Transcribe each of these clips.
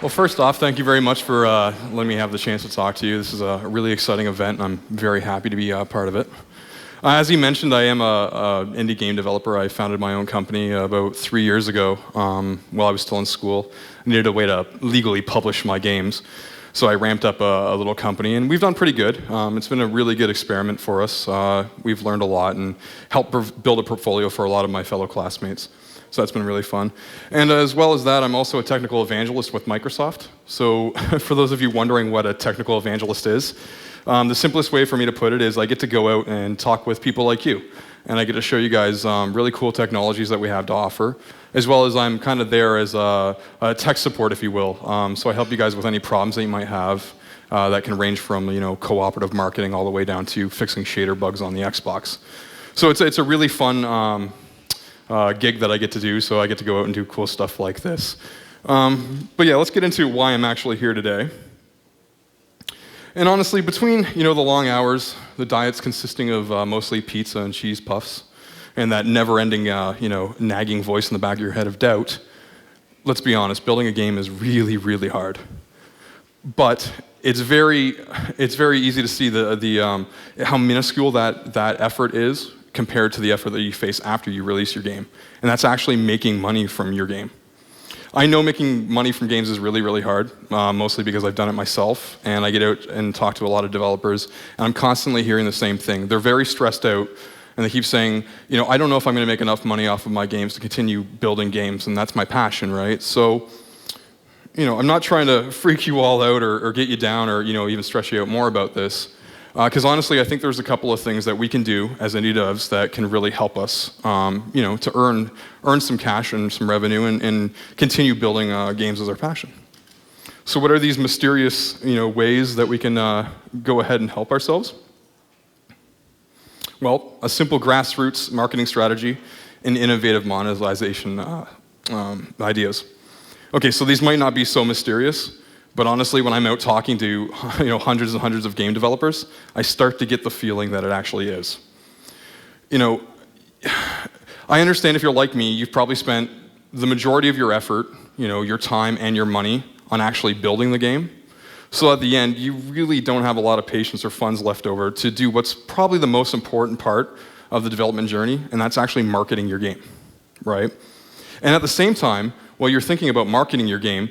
Well, first off, thank you very much for letting me have the chance to talk to you. This is a really exciting event, and I'm very happy to be a part of it. As you mentioned, I am an indie game developer. I founded my own company about 3 years ago while I was still in school. I needed a way to legally publish my games. So I ramped up a little company, and we've done pretty good. It's been a really good experiment for us. We've learned a lot and helped build a portfolio for a lot of my fellow classmates. So that's been really fun. And as well as that, I'm also a technical evangelist with Microsoft. So for those of you wondering what a technical evangelist is, the simplest way for me to put it is I get to go out and talk with people like you. And I get to show you guys really cool technologies that we have to offer, as well as I'm kind of there as a tech support, if you will. So I help you guys with any problems that you might have that can range from cooperative marketing all the way down to fixing shader bugs on the Xbox. So it's a really fun gig that I get to do, so I get to go out and do cool stuff like this. But yeah, let's get into why I'm actually here today. And honestly, between the long hours, the diets consisting of mostly pizza and cheese puffs, and that never-ending nagging voice in the back of your head of doubt, let's be honest, building a game is really, really hard. But it's very easy to see how minuscule that effort is compared to the effort that you face after you release your game. And that's actually making money from your game. I know making money from games is really, really hard, mostly because I've done it myself, and I get out and talk to a lot of developers, and I'm constantly hearing the same thing. They're very stressed out, and they keep saying, I don't know if I'm going to make enough money off of my games to continue building games, and that's my passion, right? So, I'm not trying to freak you all out or get you down or, even stress you out more about this. Because honestly, I think there's a couple of things that we can do as indie devs that can really help us, to earn some cash and some revenue and continue building games as our passion. So what are these mysterious, ways that we can go ahead and help ourselves? Well, a simple grassroots marketing strategy and innovative monetization ideas. Okay, so these might not be so mysterious, but honestly, when I'm out talking to hundreds and hundreds of game developers, I start to get the feeling that it actually is. I understand if you're like me, you've probably spent the majority of your effort, your time and your money on actually building the game. So at the end, you really don't have a lot of patience or funds left over to do what's probably the most important part of the development journey, and that's actually marketing your game, right? And at the same time, while you're thinking about marketing your game,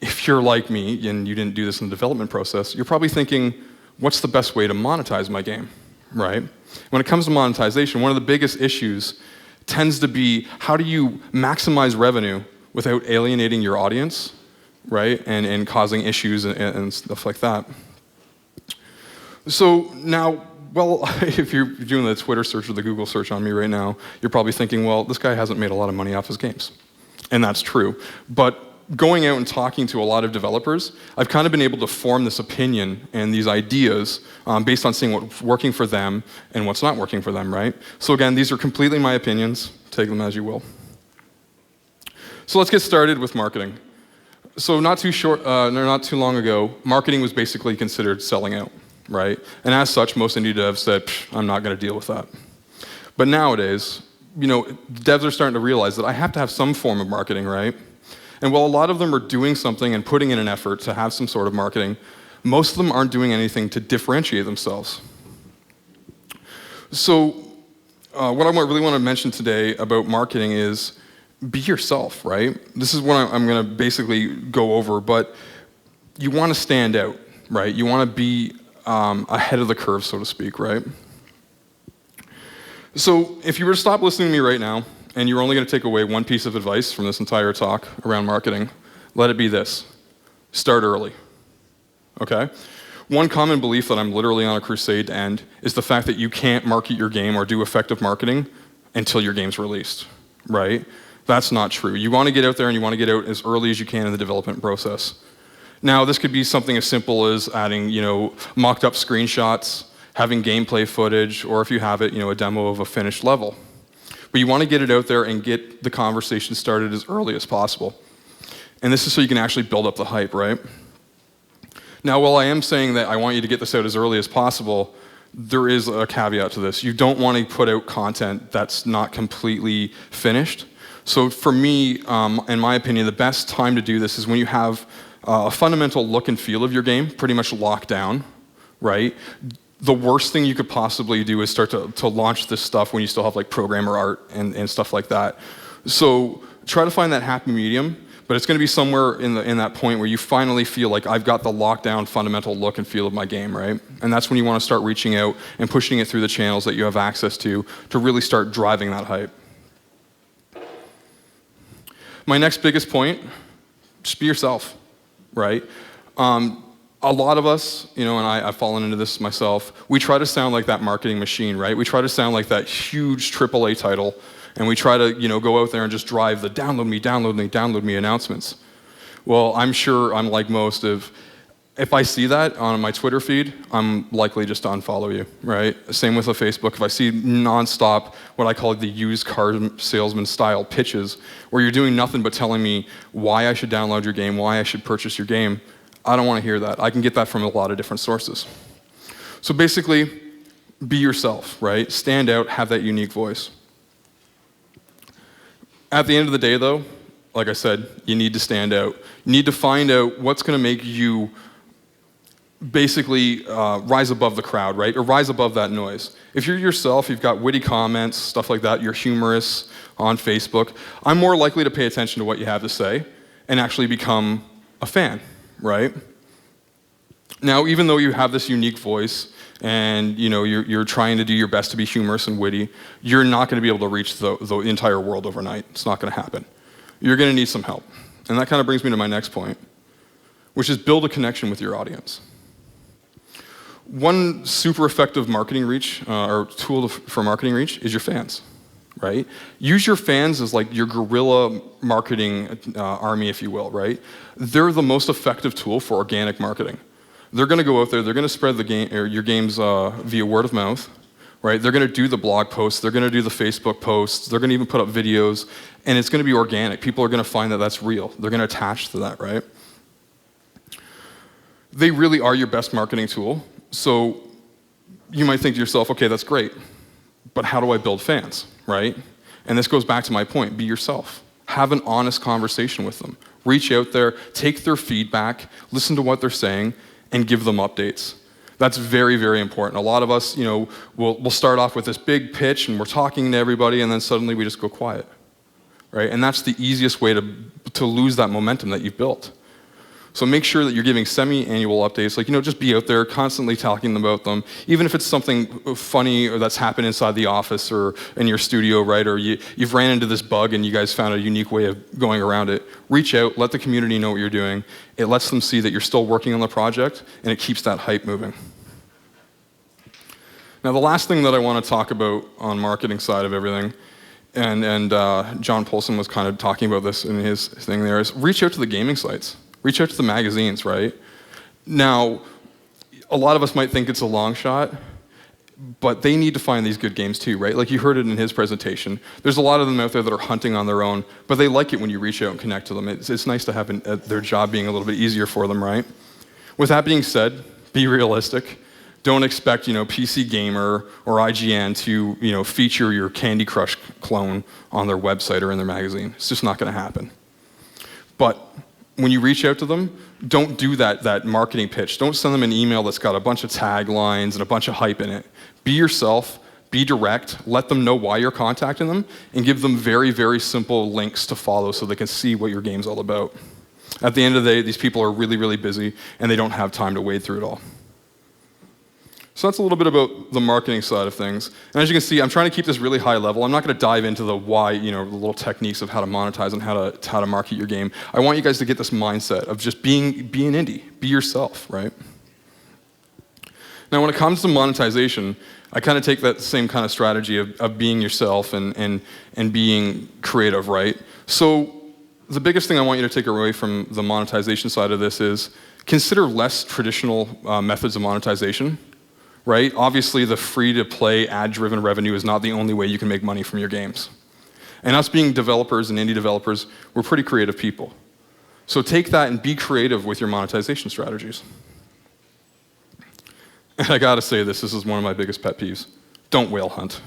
if you're like me and you didn't do this in the development process, you're probably thinking, what's the best way to monetize my game, right? When it comes to monetization, one of the biggest issues tends to be how do you maximize revenue without alienating your audience, right? And causing issues and stuff like that. So now, well, if you're doing the Twitter search or the Google search on me right now, you're probably thinking, well, this guy hasn't made a lot of money off his games. And that's true. But going out and talking to a lot of developers, I've kind of been able to form this opinion and these ideas based on seeing what's working for them and what's not working for them, right? So again, these are completely my opinions. Take them as you will. So let's get started with marketing. So not too long ago, marketing was basically considered selling out, right? And as such, most indie devs said, I'm not going to deal with that. But nowadays, devs are starting to realize that I have to have some form of marketing, right? And while a lot of them are doing something and putting in an effort to have some sort of marketing, most of them aren't doing anything to differentiate themselves. So what I really want to mention today about marketing is be yourself, right? This is what I'm going to basically go over, but you want to stand out, right? You want to be ahead of the curve, so to speak, right? So if you were to stop listening to me right now, and you're only going to take away one piece of advice from this entire talk around marketing, let it be this: start early, okay? One common belief that I'm literally on a crusade to end is the fact that you can't market your game or do effective marketing until your game's released, right? That's not true. You want to get out there and you want to get out as early as you can in the development process. Now, this could be something as simple as adding, mocked up screenshots, having gameplay footage, or if you have it, a demo of a finished level. But you want to get it out there and get the conversation started as early as possible. And this is so you can actually build up the hype, right? Now, while I am saying that I want you to get this out as early as possible, there is a caveat to this. You don't want to put out content that's not completely finished. So for me, in my opinion, the best time to do this is when you have a fundamental look and feel of your game, pretty much locked down, right? The worst thing you could possibly do is start to launch this stuff when you still have like programmer art and stuff like that. So try to find that happy medium, but it's going to be somewhere in that point where you finally feel like I've got the lockdown fundamental look and feel of my game, right? And that's when you want to start reaching out and pushing it through the channels that you have access to really start driving that hype. My next biggest point, just be yourself, right? A lot of us, and I've fallen into this myself, we try to sound like that marketing machine, right? We try to sound like that huge AAA title, and we try to, go out there and just drive the download me, download me, download me announcements. Well, I'm sure I'm like most if I see that on my Twitter feed, I'm likely just to unfollow you, right? Same with the Facebook. If I see nonstop what I call the used car salesman style pitches, where you're doing nothing but telling me why I should download your game, why I should purchase your game, I don't want to hear that. I can get that from a lot of different sources. So basically, be yourself, right? Stand out, have that unique voice. At the end of the day, though, like I said, you need to stand out. You need to find out what's going to make you basically rise above the crowd, right? Or rise above that noise. If you're yourself, you've got witty comments, stuff like that, you're humorous on Facebook, I'm more likely to pay attention to what you have to say and actually become a fan, right? Now, even though you have this unique voice and you're trying to do your best to be humorous and witty, you're not going to be able to reach the entire world overnight. It's not going to happen. You're going to need some help. And that kind of brings me to my next point, which is build a connection with your audience. One super effective marketing reach, or tool for marketing reach, is your fans, right? Use your fans as like your guerrilla marketing army, if you will, right? They're the most effective tool for organic marketing. They're going to go out there, they're going to spread your games via word of mouth, right? They're going to do the blog posts, they're going to do the Facebook posts, they're going to even put up videos, and it's going to be organic. People are going to find that that's real. They're going to attach to that, right? They really are your best marketing tool. So you might think to yourself, okay, that's great, but how do I build fans, right? And this goes back to my point, be yourself. Have an honest conversation with them. Reach out there, take their feedback, listen to what they're saying, and give them updates. That's very, very important. A lot of us, we'll start off with this big pitch and we're talking to everybody and then suddenly we just go quiet, right? And that's the easiest way to lose that momentum that you've built. So make sure that you're giving semi-annual updates, like, just be out there constantly talking about them, even if it's something funny or that's happened inside the office or in your studio, right? Or you've ran into this bug and you guys found a unique way of going around it. Reach out, let the community know what you're doing. It lets them see that you're still working on the project and it keeps that hype moving. Now, the last thing that I want to talk about on marketing side of everything, and John Polson was kind of talking about this in his thing there, is reach out to the gaming sites. Reach out to the magazines, right? Now, a lot of us might think it's a long shot, but they need to find these good games too, right? Like you heard it in his presentation. There's a lot of them out there that are hunting on their own, but they like it when you reach out and connect to them. It's nice to have their job being a little bit easier for them, right? With that being said, be realistic. Don't expect, PC Gamer or IGN to, feature your Candy Crush clone on their website or in their magazine. It's just not going to happen. But when you reach out to them, don't do that marketing pitch. Don't send them an email that's got a bunch of taglines and a bunch of hype in it. Be yourself, be direct, let them know why you're contacting them, and give them very, very simple links to follow so they can see what your game's all about. At the end of the day, these people are really, really busy, and they don't have time to wade through it all. So that's a little bit about the marketing side of things. And as you can see, I'm trying to keep this really high level. I'm not going to dive into the why, the little techniques of how to monetize and how to market your game. I want you guys to get this mindset of just being indie, be yourself, right? Now, when it comes to monetization, I kind of take that same kind of strategy of being yourself and being creative, right? So the biggest thing I want you to take away from the monetization side of this is consider less traditional methods of monetization. Right? Obviously, the free-to-play, ad-driven revenue is not the only way you can make money from your games. And us being developers and indie developers, we're pretty creative people. So take that and be creative with your monetization strategies. And I gotta say this is one of my biggest pet peeves. Don't whale hunt.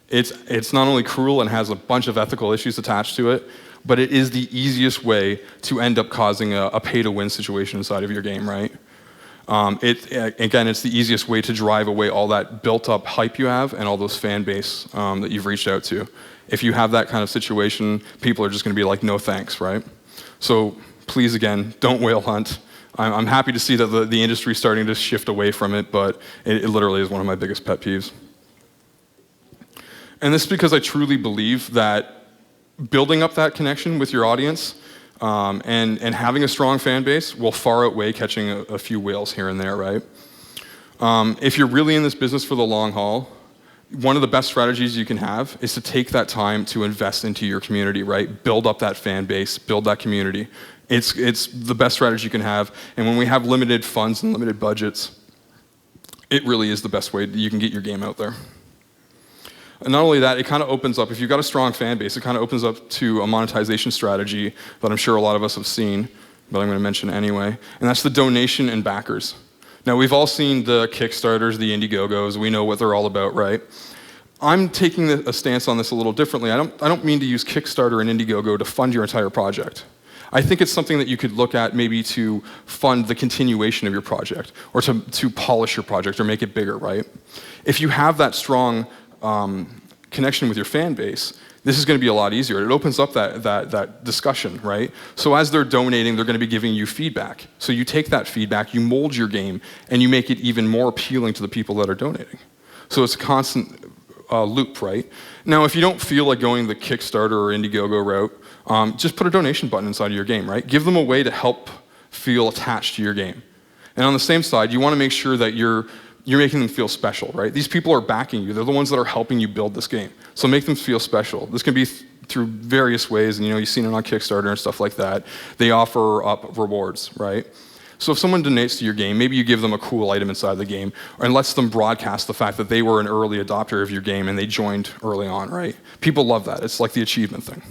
It's not only cruel and has a bunch of ethical issues attached to it, but it is the easiest way to end up causing a pay-to-win situation inside of your game, right? Again, it's the easiest way to drive away all that built-up hype you have and all those fan base that you've reached out to. If you have that kind of situation, people are just going to be like, no thanks, right? So please, again, don't whale hunt. I'm happy to see that the industry is starting to shift away from it, but it literally is one of my biggest pet peeves. And this is because I truly believe that building up that connection with your audience and having a strong fan base will far outweigh catching a few whales here and there, right? If you're really in this business for the long haul, one of the best strategies you can have is to take that time to invest into your community, right? Build up that fan base, build that community. It's the best strategy you can have. And when we have limited funds and limited budgets, it really is the best way that you can get your game out there. And not only that, it kind of opens up, if you've got a strong fan base, it kind of opens up to a monetization strategy that I'm sure a lot of us have seen, but I'm going to mention anyway, and that's the donation and backers. Now, we've all seen the Kickstarters, the Indiegogos, we know what they're all about, right? I'm taking a stance on this a little differently. I don't mean to use Kickstarter and Indiegogo to fund your entire project. I think it's something that you could look at maybe to fund the continuation of your project, or to polish your project or make it bigger, right? If you have that strong connection with your fan base, this is going to be a lot easier. It opens up that discussion, right? So as they're donating, they're going to be giving you feedback. So you take that feedback, you mold your game, and you make it even more appealing to the people that are donating. So it's a constant loop, right? Now, if you don't feel like going the Kickstarter or Indiegogo route, just put a donation button inside of your game, right? Give them a way to help feel attached to your game. And on the same side, you want to make sure that you're making them feel special, right? These people are backing you. They're the ones that are helping you build this game. So make them feel special. This can be through various ways, and you've seen it on Kickstarter and stuff like that. They offer up rewards, right? So if someone donates to your game, maybe you give them a cool item inside the game, and lets them broadcast the fact that they were an early adopter of your game and they joined early on, right? People love that. It's like the achievement thing.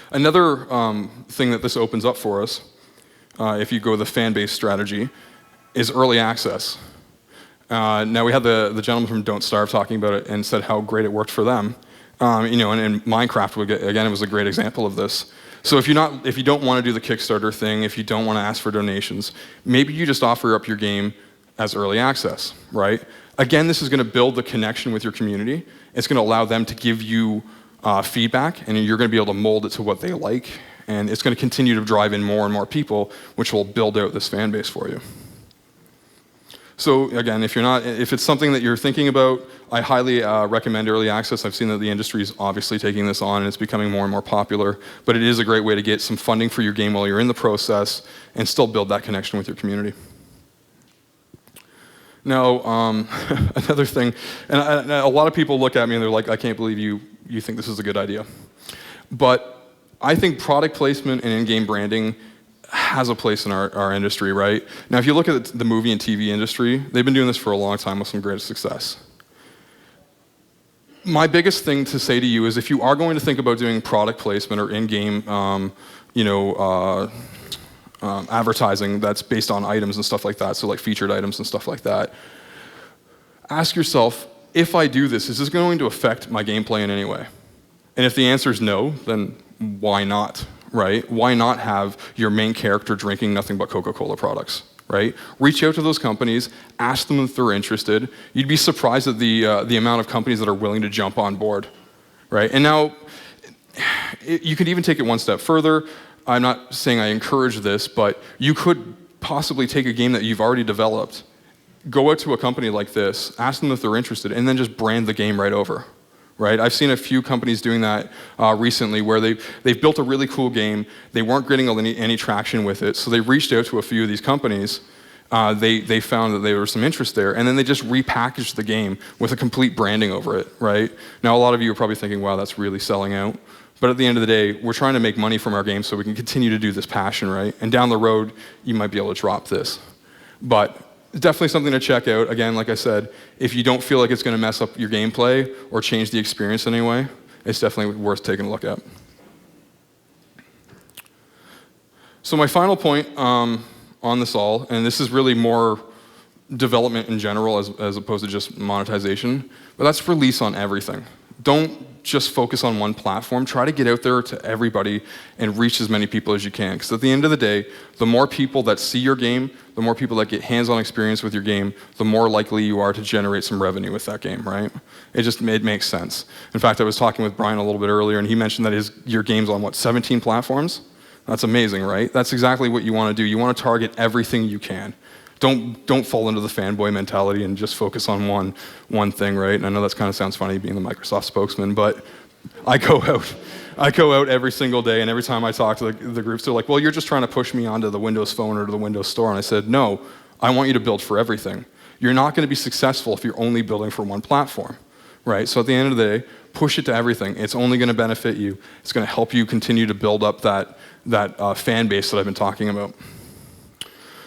Another thing that this opens up for us, if you go the fan-based strategy, is early access. Now we had the gentleman from Don't Starve talking about it and said how great it worked for them. And Minecraft, again, it was a great example of this. So if you don't want to do the Kickstarter thing, if you don't want to ask for donations, maybe you just offer up your game as early access, right? Again, this is going to build the connection with your community. It's going to allow them to give you feedback, and you're going to be able to mold it to what they like, and it's going to continue to drive in more and more people, which will build out this fan base for you. So again, if it's something that you're thinking about, I highly recommend early access. I've seen that the industry is obviously taking this on and it's becoming more and more popular, but it is a great way to get some funding for your game while you're in the process and still build that connection with your community. Now, another thing, and a lot of people look at me and they're like, I can't believe you think this is a good idea. But I think product placement and in-game branding has a place in our industry, right? Now, if you look at the movie and TV industry, they've been doing this for a long time with some great success. My biggest thing to say to you is if you are going to think about doing product placement or in-game, advertising that's based on items and stuff like that, so like featured items and stuff like that, ask yourself, if I do this, is this going to affect my gameplay in any way? And if the answer is no, then why not? Right? Why not have your main character drinking nothing but Coca-Cola products, right? Reach out to those companies, ask them if they're interested. You'd be surprised at the amount of companies that are willing to jump on board, right? And now, you could even take it one step further. I'm not saying I encourage this, but you could possibly take a game that you've already developed, go out to a company like this, ask them if they're interested, and then just brand the game right over. Right? I've seen a few companies doing that recently where they've built a really cool game. They weren't getting any traction with it, so they reached out to a few of these companies. They found that there was some interest there, and then they just repackaged the game with a complete branding over it. Right? Now, a lot of you are probably thinking, wow, that's really selling out. But at the end of the day, we're trying to make money from our game so we can continue to do this passion, right? And down the road, you might be able to drop this. But definitely something to check out. Again, like I said, if you don't feel like it's going to mess up your gameplay or change the experience in any way, it's definitely worth taking a look at. So my final point on this all, and this is really more development in general as opposed to just monetization, but that's release on everything. Don't just focus on one platform. Try to get out there to everybody and reach as many people as you can. Because at the end of the day, the more people that see your game, the more people that get hands-on experience with your game, the more likely you are to generate some revenue with that game, right? It makes sense. In fact, I was talking with Brian a little bit earlier, and he mentioned that your game's on, 17 platforms? That's amazing, right? That's exactly what you want to do. You want to target everything you can. Don't fall into the fanboy mentality and just focus on one thing, right? And I know that kind of sounds funny being the Microsoft spokesman, but I go out every single day, and every time I talk to the groups, they're like, well, you're just trying to push me onto the Windows Phone or to the Windows Store. And I said, no, I want you to build for everything. You're not going to be successful if you're only building for one platform, right? So at the end of the day, push it to everything. It's only going to benefit you. It's going to help you continue to build up that fan base that I've been talking about.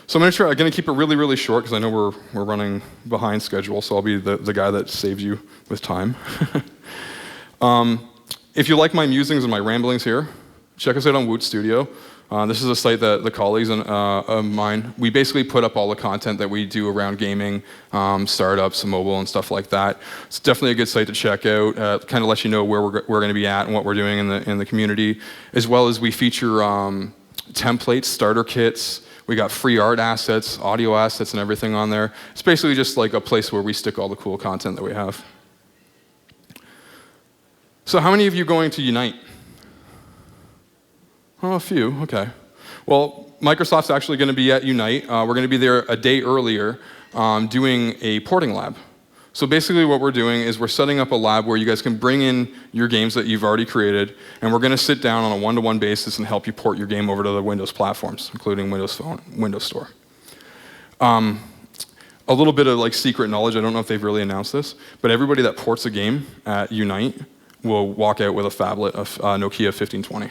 So I'm going to keep it really, really short because I know we're running behind schedule, so I'll be the guy that saves you with time. If you like my musings and my ramblings here, check us out on Woot Studio. This is a site that the colleagues of mine, we basically put up all the content that we do around gaming, startups, mobile, and stuff like that. It's definitely a good site to check out. Kind of lets you know where we're going to be at and what we're doing in the community, as well as we feature templates, starter kits. We got free art assets, audio assets, and everything on there. It's basically just like a place where we stick all the cool content that we have. So how many of you going to Unite? Oh, a few, okay. Well, Microsoft's actually going to be at Unite. We're going to be there a day earlier doing a porting lab. So basically what we're doing is we're setting up a lab where you guys can bring in your games that you've already created, and we're going to sit down on a one-to-one basis and help you port your game over to the Windows platforms, including Windows Phone, Windows Store. A little bit of secret knowledge, I don't know if they've really announced this, but everybody that ports a game at Unite will walk out with a phablet of Nokia 1520.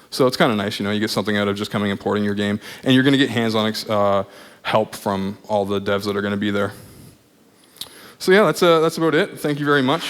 So it's kind of nice, you get something out of just coming and porting your game, and you're going to get hands-on help from all the devs that are going to be there. So yeah, that's about it. Thank you very much.